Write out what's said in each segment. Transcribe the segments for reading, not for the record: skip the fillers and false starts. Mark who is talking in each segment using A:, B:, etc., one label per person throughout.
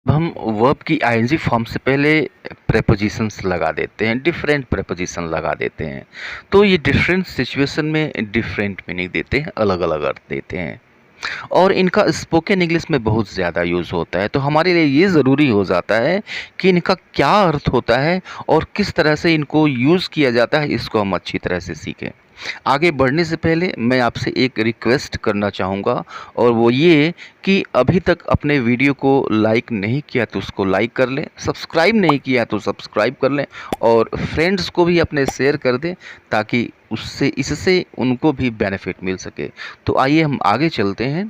A: हम वर्ब की ING form से पहले प्रेपोजिशंस लगा देते हैं, डिफरेंट प्रेपोजिशन लगा देते हैं। तो ये डिफरेंट सिचुएशन में डिफरेंट मीनिंग देते हैं, अलग-अलग अर्थ देते हैं और इनका स्पोकन इंग्लिश में बहुत ज़्यादा यूज़ होता है। तो हमारे लिए ये ज़रूरी हो जाता है कि इनका क्या अर्थ होता है और किस तरह से इनको यूज़ किया जाता है, इसको हम अच्छी तरह से सीखें। आगे बढ़ने से पहले मैं आपसे एक रिक्वेस्ट करना चाहूँगा और वो ये कि अभी तक अपने वीडियो को लाइक नहीं किया तो उसको लाइक कर लें, सब्सक्राइब नहीं किया तो सब्सक्राइब कर लें और फ्रेंड्स को भी अपने शेयर कर दें ताकि उससे इससे उनको भी बेनिफिट मिल सके। तो आइए हम आगे चलते हैं।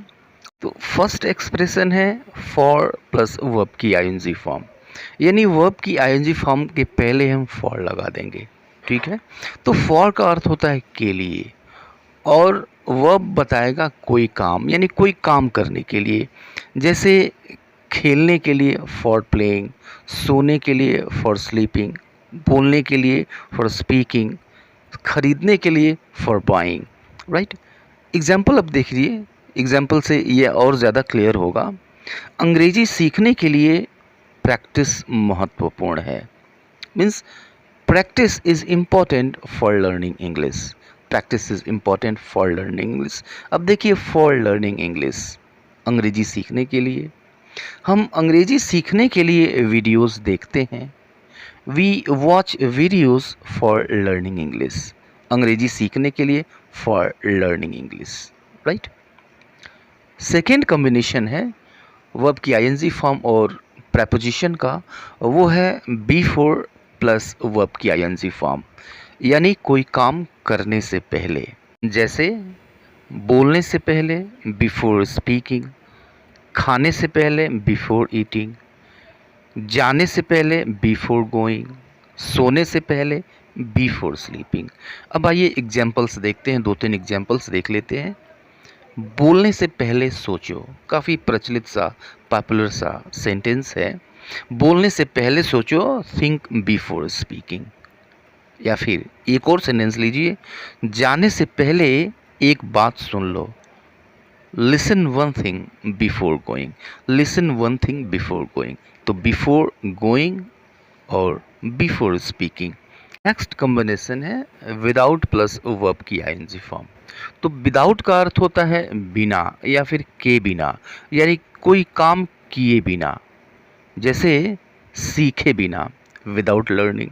A: तो फर्स्ट एक्सप्रेशन है फॉर प्लस वर्ब की आईएनजी फॉर्म, यानी वर्ब की आईएनजी फॉर्म के पहले हम फॉर लगा देंगे। ठीक है, तो फॉर का अर्थ होता है के लिए और वर्ब बताएगा कोई काम, यानी कोई काम करने के लिए। जैसे खेलने के लिए फॉर प्लेइंग, सोने के लिए फॉर स्लीपिंग, बोलने के लिए फॉर स्पीकिंग, खरीदने के लिए फॉर बाइंग। राइट, एग्जाम्पल अब देखिए, एग्जाम्पल से ये और ज़्यादा क्लियर होगा। अंग्रेजी सीखने के लिए प्रैक्टिस महत्वपूर्ण है। Means practice is important for learning English. Practice is important for learning English. अब देखिए फॉर लर्निंग इंग्लिश, अंग्रेजी सीखने के लिए। हम अंग्रेजी सीखने के लिए वीडियोस देखते हैं। We watch videos for learning English. अंग्रेजी सीखने के लिए for learning English. Right, second combination है वर्ब की आईएनजी फॉर्म और प्रेपोजिशन का, वो है बिफोर प्लस वर्ब की आईएनजी फॉर्म, यानी कोई काम करने से पहले। जैसे बोलने से पहले बिफोर स्पीकिंग, खाने से पहले बिफोर ईटिंग, जाने से पहले बिफोर गोइंग, सोने से पहले बिफोर स्लीपिंग। अब आइए एग्जाम्पल्स देखते हैं, दो तीन एग्जाम्पल्स देख लेते हैं। बोलने से पहले सोचो, काफ़ी प्रचलित सा पॉपुलर सा सेंटेंस है। बोलने से पहले सोचो, थिंक बिफोर स्पीकिंग। या फिर एक और सेंटेंस लीजिए, जाने से पहले एक बात सुन लो, listen one thing before going. Listen one thing before going, तो बिफोर गोइंग और बिफोर स्पीकिंग। नेक्स्ट कॉम्बिनेशन है विदाउट प्लस वर्ब की आईएनजी फॉर्म। तो विदाउट का अर्थ होता है बिना या फिर के बिना, यानी कोई काम किए बिना। जैसे सीखे बिना विदाउट लर्निंग,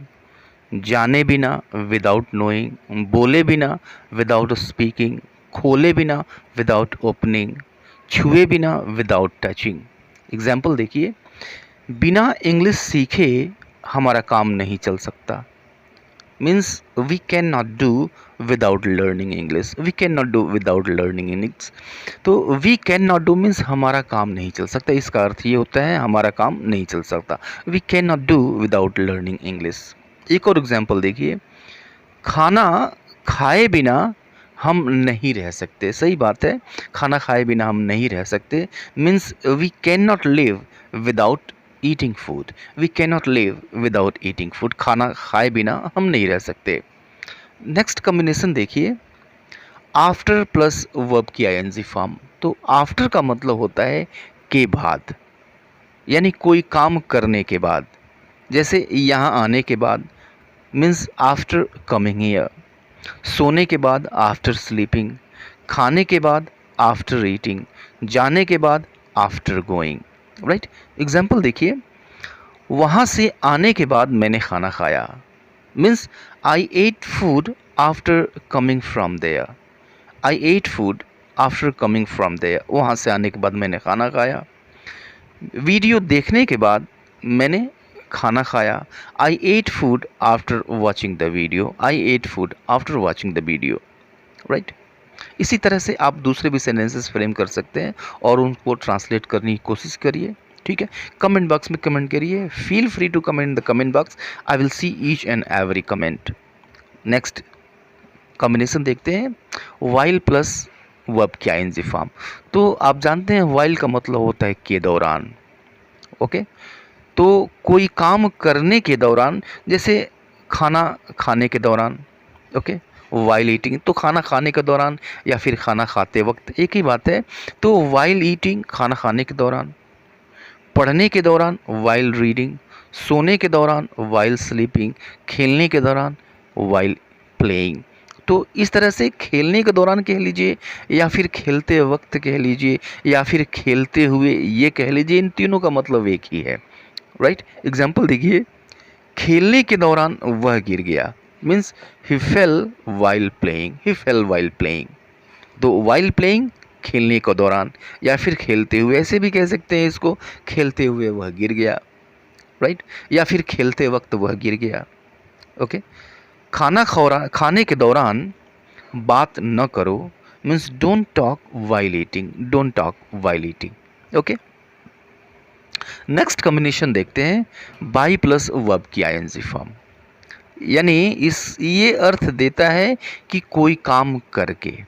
A: जाने बिना विदाउट नोइंग, बोले बिना विदाउट स्पीकिंग, खोले बिना विदाउट ओपनिंग, छुए बिना विदाउट टचिंग। एग्जाम्पल देखिए, बिना इंग्लिश सीखे हमारा काम नहीं चल सकता। Means we can not do without learning English, we can not do without learning English. तो we can not do means हमारा काम नहीं चल सकता, इसका अर्थ ये होता है हमारा काम नहीं चल सकता। We can not do without learning English. एक और एग्जाम्पल देखिए, खाना खाए बिना हम नहीं रह सकते। सही बात है, खाना खाए बिना हम नहीं रह सकते। Means we can not live without eating food, we can not live without eating food. खाना खाए बिना हम नहीं रह सकते। नेक्स्ट कॉम्बिनेशन देखिए, आफ्टर प्लस वर्ब की आईएनजी फॉर्म। तो आफ्टर का मतलब होता है के बाद, यानी कोई काम करने के बाद। जैसे यहाँ आने के बाद, मीन्स आफ्टर कमिंग हियर। सोने के बाद आफ्टर स्लीपिंग, खाने के बाद आफ्टर ईटिंग, जाने के बाद आफ्टर गोइंग। राइट, एग्जाम्पल देखिए, वहाँ से आने के बाद मैंने खाना खाया। Means I ate food after coming from there. I ate food after coming from there, वहाँ से आने के बाद मैंने खाना खाया। वीडियो देखने के बाद मैंने खाना खाया। I ate food after watching the video, I ate food after watching the video. Right, इसी तरह से आप दूसरे भी सेंटेंसेस फ्रेम कर सकते हैं और उनको ट्रांसलेट करने की कोशिश करिए। ठीक है, कमेंट बॉक्स में कमेंट करिए, feel free to comment in the comment box, I will see each and every comment. Next combination देखते हैं, वाइल प्लस वर्ब की आईएनजी फॉर्म। तो आप जानते हैं वाइल का मतलब होता है के दौरान। ओके, तो कोई काम करने के दौरान, जैसे खाना खाने के दौरान। ओके, वाइल ईटिंग, तो खाना खाने के दौरान या फिर खाना खाते वक्त एक ही बात है। तो वाइल ईटिंग, खाना खाने के दौरान। पढ़ने के दौरान वाइल रीडिंग, सोने के दौरान वाइल स्लीपिंग, खेलने के दौरान वाइल प्लेइंग। तो इस तरह से खेलने के दौरान कह लीजिए, या फिर खेलते वक्त कह लीजिए, या फिर खेलते हुए ये कह लीजिए, इन तीनों का मतलब एक ही है, राइट। एग्जाम्पल देखिए, खेलने के दौरान वह गिर गया, means he fail while playing, he fail while playing. तो वाइल प्लेइंग खेलने के दौरान, या फिर खेलते हुए, ऐसे भी कह सकते हैं इसको, खेलते हुए वह गिर गया, राइट, या फिर खेलते वक्त वह गिर गया। ओके, खाने के दौरान बात न करो, means don't talk while eating, don't talk while eating. Okay, next combination देखते हैं, बाई प्लस वर्ब की आईएनजी फॉर्म, यानी ये अर्थ देता है कि कोई काम करके,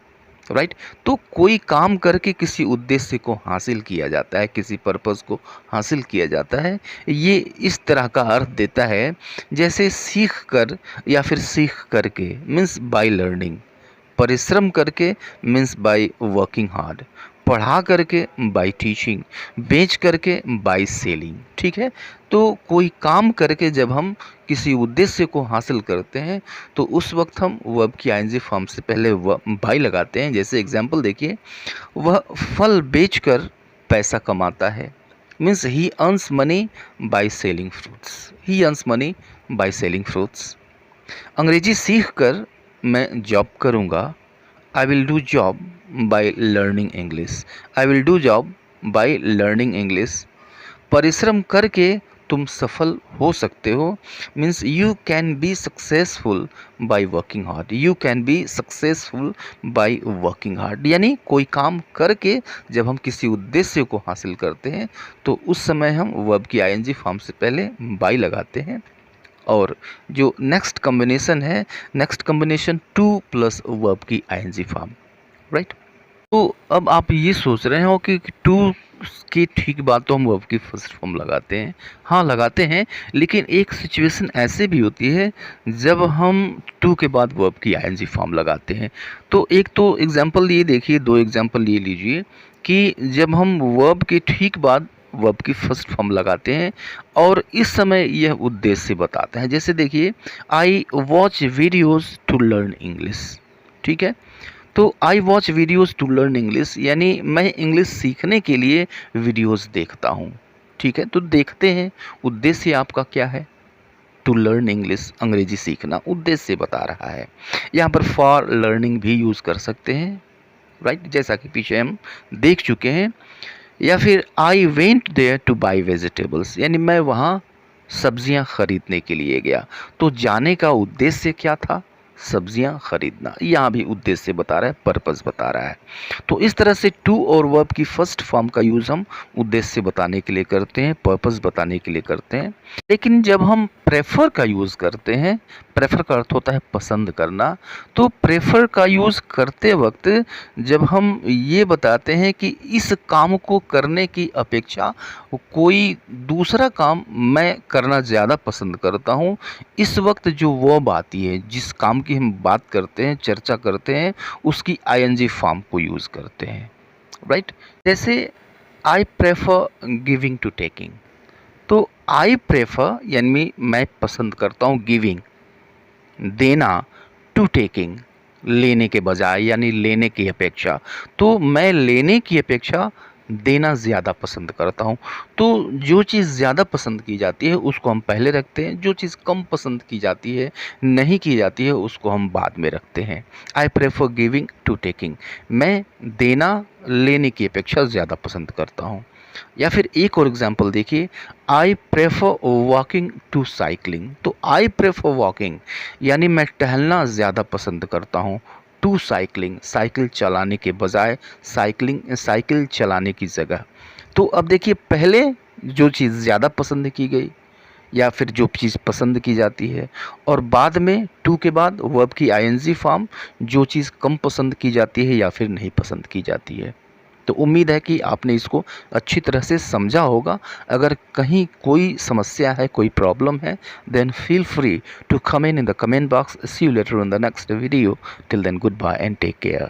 A: राइट। तो कोई काम करके किसी उद्देश्य को हासिल किया जाता है, किसी पर्पस को हासिल किया जाता है, ये इस तरह का अर्थ देता है। जैसे सीख कर या फिर सीख करके, मीन्स बाय लर्निंग, परिश्रम करके मीन्स बाय वर्किंग हार्ड, पढ़ा करके बाय टीचिंग, बेच करके बाय सेलिंग। ठीक है, तो कोई काम करके जब हम किसी उद्देश्य को हासिल करते हैं तो उस वक्त हम वर्ब की आईएनजी फॉर्म से पहले बाय लगाते हैं। जैसे एग्जांपल देखिए, वह फल बेचकर पैसा कमाता है, means he earns money by selling fruits, he earns money by selling fruits. अंग्रेजी सीख कर मैं जॉब करूँगा, I will do job by learning English, I will do job by learning English. परिश्रम करके तुम सफल हो सकते हो, means you can be successful by working hard, you can be successful by working hard. यानी कोई काम करके जब हम किसी उद्देश्य को हासिल करते हैं तो उस समय हम वर्ब की आईएनजी फॉर्म से पहले बाय लगाते हैं। और जो नेक्स्ट कॉम्बिनेशन है, next combination two plus verb की आईएनजी फॉर्म, राइट। तो अब आप ये सोच रहे हो कि टू की ठीक बात तो हम वर्ब की फर्स्ट फॉर्म लगाते हैं, हाँ लगाते हैं, लेकिन एक सिचुएशन ऐसे भी होती है जब हम टू के बाद वर्ब की आईएनजी फॉर्म लगाते हैं। तो एक तो एग्जांपल ये देखिए, दो एग्जांपल ये लीजिए कि जब हम वर्ब के ठीक बाद वर्ब की फर्स्ट फॉर्म लगाते हैं और इस समय यह उद्देश्य बताते हैं। जैसे देखिए, I watch videos to learn English, ठीक है। तो I watch videos to learn English, यानी मैं इंग्लिश सीखने के लिए वीडियोज़ देखता हूँ, ठीक है। तो देखते हैं, उद्देश्य आपका क्या है, टू लर्न इंग्लिश, अंग्रेजी सीखना उद्देश्य बता रहा है। यहाँ पर फॉर लर्निंग भी यूज़ कर सकते हैं, राइट, जैसा कि पीछे हम देख चुके हैं। या फिर I went there to buy vegetables, यानी मैं वहाँ सब्जियाँ खरीदने के लिए गया। तो जाने का उद्देश्य क्या था, सब्जियां खरीदना, यहाँ भी उद्देश्य बता रहा है, पर्पस बता रहा है। तो इस तरह से टू और वर्ब की फर्स्ट फॉर्म का यूज़ हम उद्देश्य बताने के लिए करते हैं, पर्पस बताने के लिए करते हैं। लेकिन जब हम प्रेफर का यूज़ करते हैं, प्रेफर का अर्थ होता है पसंद करना, तो प्रेफर का यूज़ करते वक्त जब हम ये बताते हैं कि इस काम को करने की अपेक्षा कोई दूसरा काम मैं करना ज़्यादा पसंद करता हूँ, इस वक्त जो वर्ब आती है, जिस काम की हम बात करते हैं, चर्चा करते हैं, उसकी आईएनजी फॉर्म को यूज़ करते हैं, राइट। जैसे I prefer giving to taking, तो आई प्रेफर यानी मैं पसंद करता हूँ, गिविंग देना, टू टेकिंग लेने के बजाय यानी लेने की अपेक्षा, तो मैं लेने की अपेक्षा देना ज़्यादा पसंद करता हूँ। तो जो चीज़ ज़्यादा पसंद की जाती है उसको हम पहले रखते हैं, जो चीज़ कम पसंद की जाती है, नहीं की जाती है, उसको हम बाद में रखते हैं। I prefer giving to taking, मैं देना लेने की अपेक्षा ज़्यादा पसंद करता हूँ। या फिर एक और एग्जांपल देखिए, I prefer walking to cycling, तो आई प्रेफर वॉकिंग यानी मैं टहलना ज़्यादा पसंद करता हूँ, टू साइकिलिंग साइकिल चलाने के बजाय, साइकिलिंग साइकिल चलाने की जगह। तो अब देखिए, पहले जो चीज़ ज़्यादा पसंद की गई या फिर जो चीज़ पसंद की जाती है, और बाद में टू के बाद वर्ब की आईएनजी फॉर्म, जो चीज़ कम पसंद की जाती है या फिर नहीं पसंद की जाती है। तो उम्मीद है कि आपने इसको अच्छी तरह से समझा होगा। अगर कहीं कोई समस्या है, कोई प्रॉब्लम है, then feel free to comment in the comment box. See you later in the next video. Till then, goodbye and take care.